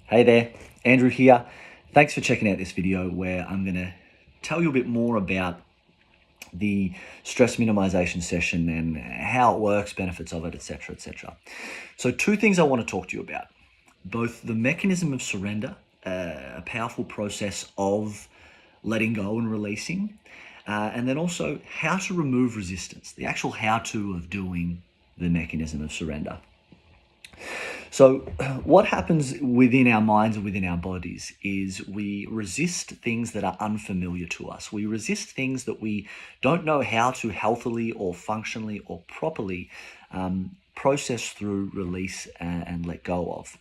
Hey there, Andrew here. Thanks for checking out this video where I'm going to tell you a bit more about the stress minimization session and how it works, benefits of it, etc., etc. So two things I want to talk to you about. Both the mechanism of surrender, a powerful process of letting go and releasing, and then also how to remove resistance, the actual how-to of doing the mechanism of surrender. So what happens within our minds and within our bodies is we resist things that are unfamiliar to us. We resist things that we don't know how to healthily or functionally or properly process through, release, and let go of.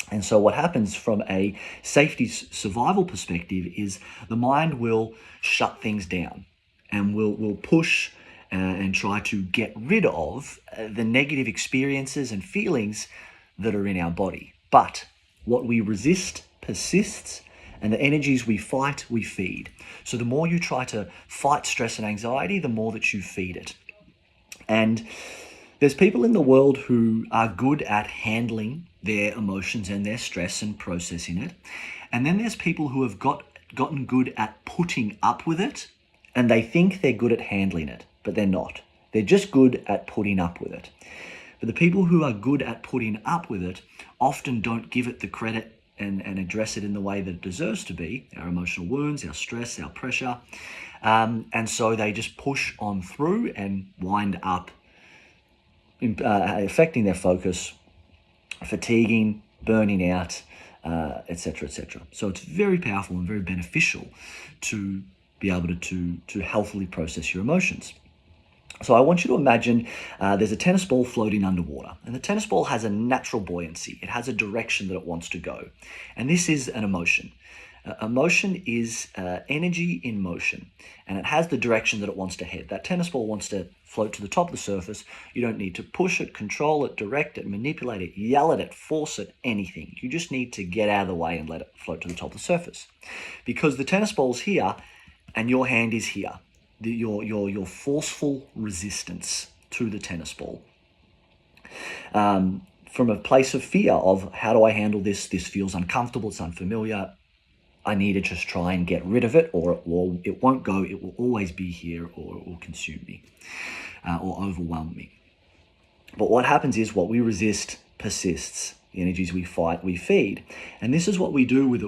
And so what happens from a safety survival perspective is the mind will shut things down and will push and try to get rid of the negative experiences and feelings that are in our body. But what we resist persists, and the energies we fight, we feed. So the more you try to fight stress and anxiety, the more that you feed it. And there's people in the world who are good at handling their emotions and their stress and processing it. And then there's people who have gotten good at putting up with it, and they think they're good at handling it, but they're not. They're just good at putting up with it. But the people who are good at putting up with it often don't give it the credit and address it in the way that it deserves to be, our emotional wounds, our stress, our pressure. And so they just push on through and wind up affecting their focus, fatiguing, burning out, etc., etc. So it's very powerful and very beneficial to be able to healthily process your emotions. So I want you to imagine there's a tennis ball floating underwater, and the tennis ball has a natural buoyancy. It has a direction that it wants to go, and this is an emotion. Emotion is energy in motion, and it has the direction that it wants to head. That tennis ball wants to float to the top of the surface. You don't need to push it, control it, direct it, manipulate it, yell at it, force it, anything. You just need to get out of the way and let it float to the top of the surface. Because the tennis ball's here, and your hand is here. Your forceful resistance to the tennis ball. From a place of fear of how do I handle this? This feels uncomfortable, it's unfamiliar. I need to just try and get rid of it, or it won't go. It will always be here, or it will consume me, or overwhelm me. But what happens is what we resist persists. The energies we fight, we feed. And this is what we do with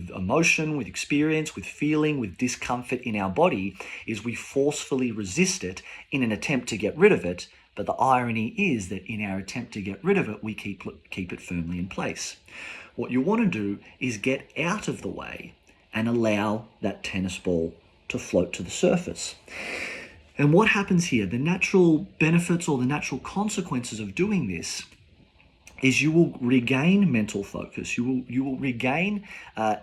emotion, with experience, with feeling, with discomfort in our body, is we forcefully resist it in an attempt to get rid of it. But the irony is that in our attempt to get rid of it, we keep it firmly in place. What you want to do is get out of the way and allow that tennis ball to float to the surface. And what happens here, the natural benefits or the natural consequences of doing this is you will regain mental focus, you will regain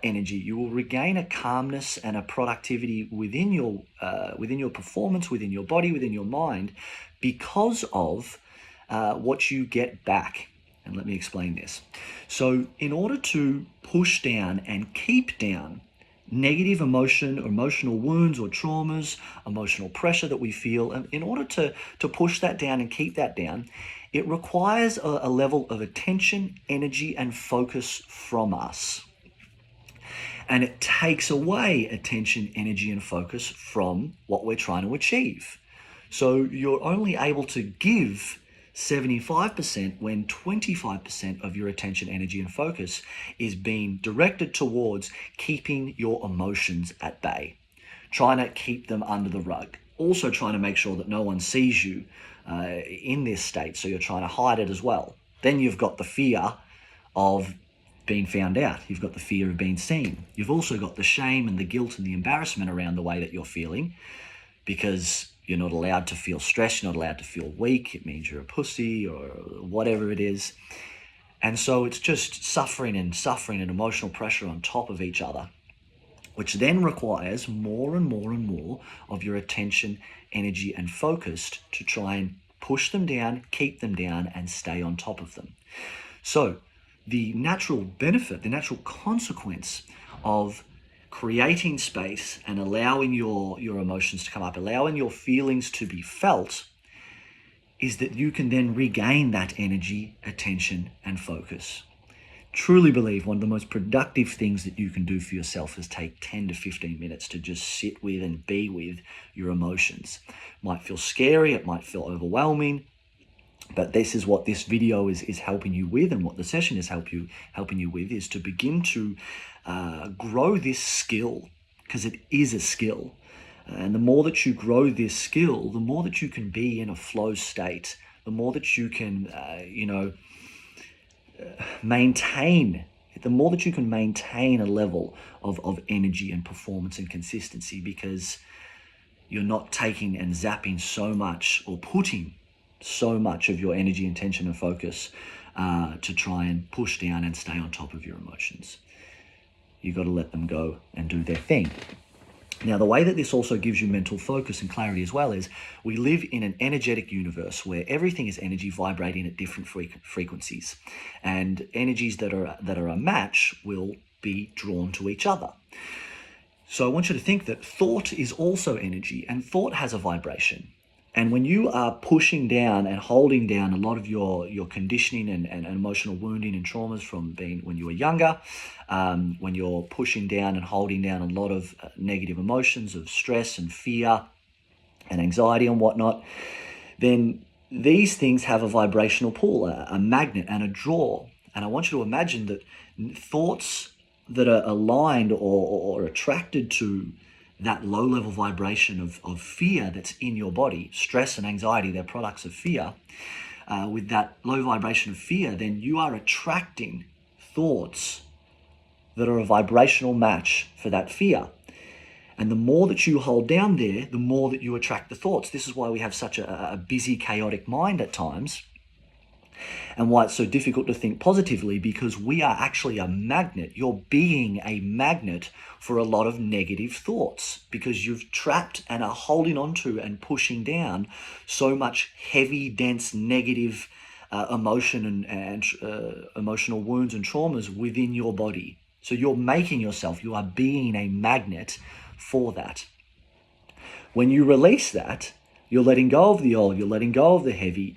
energy, you will regain a calmness and a productivity within your performance, within your body, within your mind, because of what you get back. And let me explain this. So in order to push down and keep down negative emotion or emotional wounds or traumas, emotional pressure that we feel, in order to push that down and keep that down, it requires a level of attention, energy, and focus from us. And it takes away attention, energy, and focus from what we're trying to achieve. So you're only able to give 75% when 25% of your attention, energy, and focus is being directed towards keeping your emotions at bay, trying to keep them under the rug, also trying to make sure that no one sees you in this state, so you're trying to hide it as well. Then you've got the fear of being found out. You've got the fear of being seen. You've also got the shame and the guilt and the embarrassment around the way that you're feeling, because you're not allowed to feel stressed, you're not allowed to feel weak. It means you're a pussy or whatever it is. And so it's just suffering and emotional pressure on top of each other, which then requires more and more and more of your attention, energy, and focus to try and push them down, keep them down, and stay on top of them. So the natural benefit, the natural consequence of creating space and allowing your emotions to come up, allowing your feelings to be felt, is that you can then regain that energy, attention, and focus. truly believe one of the most productive things that you can do for yourself is take 10 to 15 minutes to just sit with and be with your emotions. It might feel scary, it might feel overwhelming, but this is what this video is helping you with, and what the session is helping you with, is to begin to grow this skill, because it is a skill. And the more that you grow this skill, the more that you can be in a flow state, the more that you can, maintain a level of energy and performance and consistency, because you're not taking and zapping so much, or putting so much of your energy, intention, and focus to try and push down and stay on top of your emotions. You've got to let them go and do their thing. Now, the way that this also gives you mental focus and clarity as well is, we live in an energetic universe where everything is energy vibrating at different frequencies, and energies that are a match will be drawn to each other. So I want you to think that thought is also energy, and thought has a vibration. And when you are pushing down and holding down a lot of your conditioning and emotional wounding and traumas from being when you were younger, when you're pushing down and holding down a lot of negative emotions of stress and fear and anxiety and whatnot, then these things have a vibrational pull, a magnet and a draw. And I want you to imagine that thoughts that are aligned or attracted to that low-level vibration of fear that's in your body, stress and anxiety, they're products of fear. With that low vibration of fear, then you are attracting thoughts that are a vibrational match for that fear. And the more that you hold down there, the more that you attract the thoughts. This is why we have such a busy, chaotic mind at times, and why it's so difficult to think positively, because we are actually a magnet. You're being a magnet for a lot of negative thoughts, because you've trapped and are holding on to and pushing down so much heavy, dense, negative emotion and emotional wounds and traumas within your body. So you're making yourself, you are being a magnet for that. When you release that, you're letting go of the old, you're letting go of the heavy.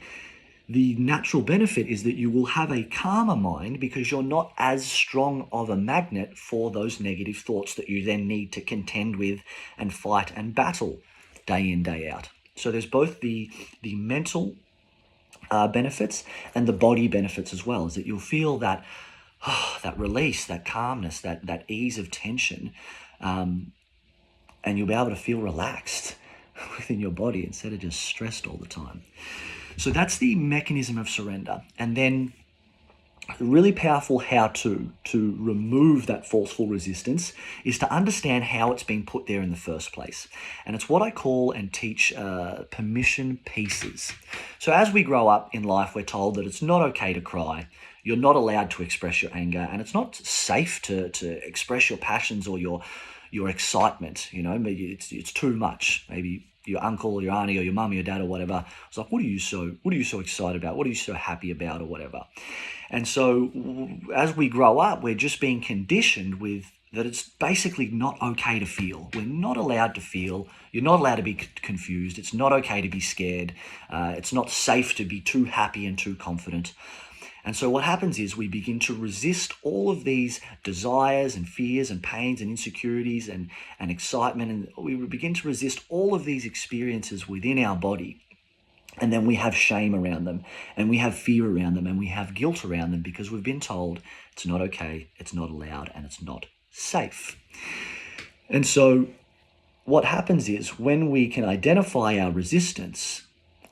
The natural benefit is that you will have a calmer mind, because you're not as strong of a magnet for those negative thoughts that you then need to contend with and fight and battle day in, day out. So there's both the mental benefits and the body benefits as well, is that you'll feel that that release, that calmness, that ease of tension, and you'll be able to feel relaxed within your body instead of just stressed all the time. So that's the mechanism of surrender. And then a really powerful how-to remove that forceful resistance is to understand how it's been put there in the first place. And it's what I call and teach permission pieces. So as we grow up in life, we're told that it's not okay to cry. You're not allowed to express your anger, and it's not safe to express your passions or your excitement. Maybe it's too much. Maybe your uncle or your auntie or your mum or your dad or whatever, it's like, what are you so excited about? What are you so happy about, or whatever? And so as we grow up, we're just being conditioned with that it's basically not okay to feel. We're not allowed to feel. You're not allowed to be confused. It's not okay to be scared. It's not safe to be too happy and too confident. And so what happens is we begin to resist all of these desires and fears and pains and insecurities and excitement. And we begin to resist all of these experiences within our body. And then we have shame around them, and we have fear around them, and we have guilt around them, because we've been told it's not okay, it's not allowed, and it's not safe. And so what happens is, when we can identify our resistance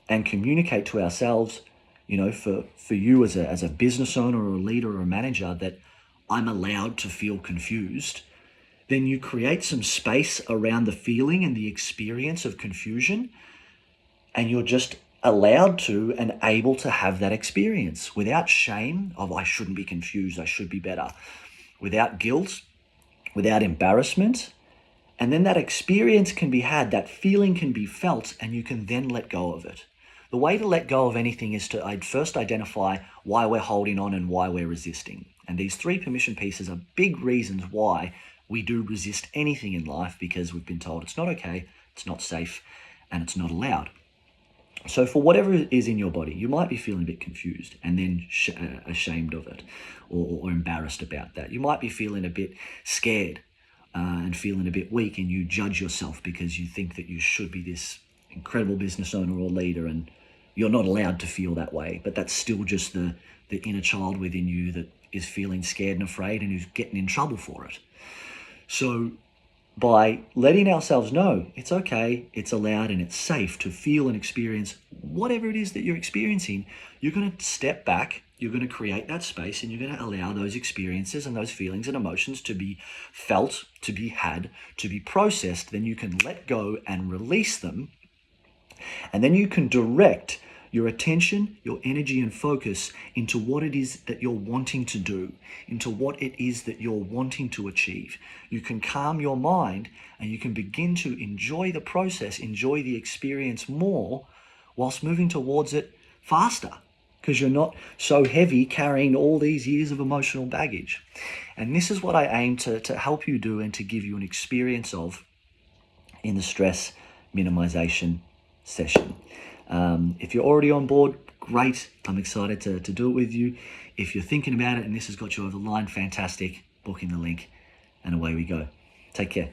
and communicate to ourselves, for you as a business owner or a leader or a manager, that I'm allowed to feel confused, then you create some space around the feeling and the experience of confusion, and you're just allowed to and able to have that experience without shame of, I shouldn't be confused, I should be better, without guilt, without embarrassment. And then that experience can be had, that feeling can be felt, and you can then let go of it. The way to let go of anything is to first identify why we're holding on and why we're resisting. And these 3 permission pieces are big reasons why we do resist anything in life, because we've been told it's not okay, it's not safe, and it's not allowed. So for whatever it is in your body, you might be feeling a bit confused and then ashamed of it, or embarrassed about that. You might be feeling a bit scared and feeling a bit weak, and you judge yourself because you think that you should be this incredible business owner or leader, and you're not allowed to feel that way. But that's still just the inner child within you that is feeling scared and afraid and who's getting in trouble for it. So by letting ourselves know it's okay, it's allowed, and it's safe to feel and experience whatever it is that you're experiencing, you're going to step back, you're going to create that space, and you're going to allow those experiences and those feelings and emotions to be felt, to be had, to be processed. Then you can let go and release them. And then you can direct your attention, your energy and focus into what it is that you're wanting to do, into what it is that you're wanting to achieve. You can calm your mind and you can begin to enjoy the process, enjoy the experience more whilst moving towards it faster, because you're not so heavy carrying all these years of emotional baggage. And this is what I aim to help you do and to give you an experience of in the stress minimization session. If you're already on board, great. I'm excited to do it with you. If you're thinking about it and this has got you over the line, fantastic. Book in the link and away we go. Take care.